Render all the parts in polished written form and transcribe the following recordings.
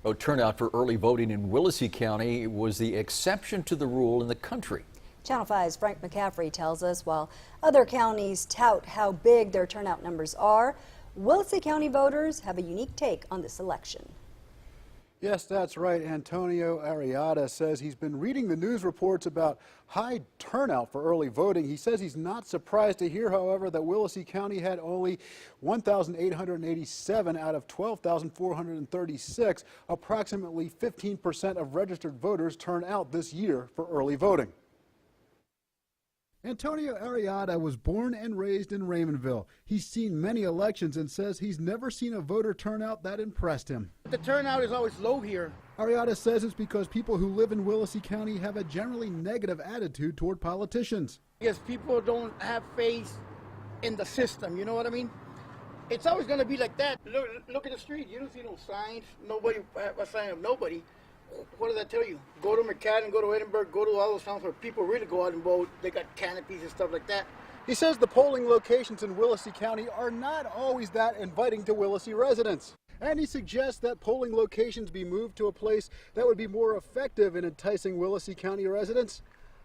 Oh, turnout for early voting in Willacy County was the exception to the rule in the country. Channel 5's Frank McCaffrey tells us while other counties tout how big their turnout numbers are, Willacy County voters have a unique take on this election. Yes, that's right. Antonio Arrieta says he's been reading the news reports about high turnout for early voting. He says he's not surprised to hear, however, that Willacy County had only 1,887 out of 12,436. Approximately 15% of registered voters turn out this year for early voting. Antonio Arrieta was born and raised in Raymondville. He's seen many elections and says he's never seen a voter turnout that impressed him. The turnout is always low here. Arrieta says it's because people who live in Willacy County have a generally negative attitude toward politicians. Because people don't have faith in the system, you know what I mean? It's always going to be like that. Look at the street. You don't see no signs. Nobody, a sign of nobody. What does that tell you? Go to McAllen, go to Edinburgh, go to all those towns where people really go out and vote. They got canopies and stuff like that. He says the polling locations in Willacy County are not always that inviting to Willacy residents. And he suggests that polling locations be moved to a place that would be more effective in enticing Willacy County residents,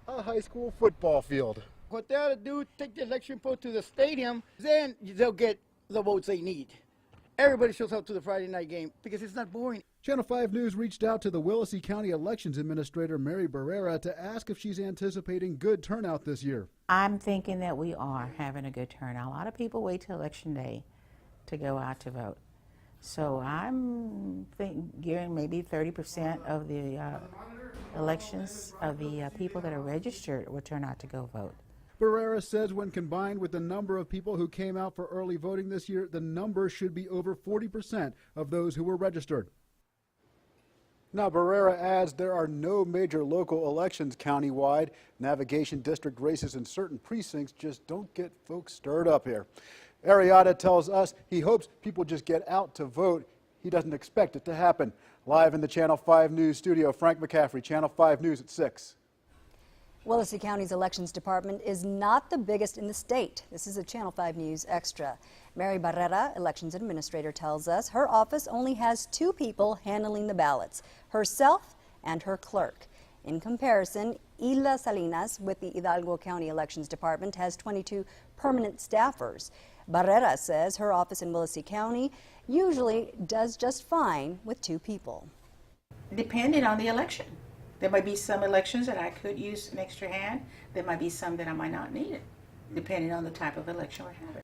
a high school football field. What they ought to do, take the election vote to the stadium, then they'll get the votes they need. Everybody shows up to the Friday night game because it's not boring. Channel 5 News reached out to the Willacy County Elections Administrator Mary Barrera to ask if she's anticipating good turnout this year. I'm thinking that we are having a good turnout. A lot of people wait till Election Day to go out to vote. So I'm thinking maybe 30% of the elections of the people that are registered will turn out to go vote. Barrera says when combined with the number of people who came out for early voting this year, the number should be over 40% of those who were registered. Now, Barrera adds there are no major local elections countywide. Navigation district races in certain precincts just don't get folks stirred up here. Arrieta tells us he hopes people just get out to vote. He doesn't expect it to happen. Live in the Channel 5 News studio, Frank McCaffrey, Channel 5 News at 6. Willacy County's elections department is not the biggest in the state. This is a Channel 5 News Extra. Mary Barrera, elections administrator, tells us her office only has 2 people handling the ballots, herself and her clerk. In comparison, Isla Salinas with the Hidalgo County Elections Department has 22 permanent staffers. Barrera says her office in Willacy County usually does just fine with 2 people. Depending on the election. There might be some elections that I could use an extra hand. There might be some that I might not need it, depending on the type of election we're having.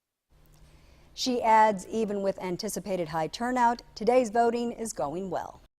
She adds, even with anticipated high turnout, today's voting is going well.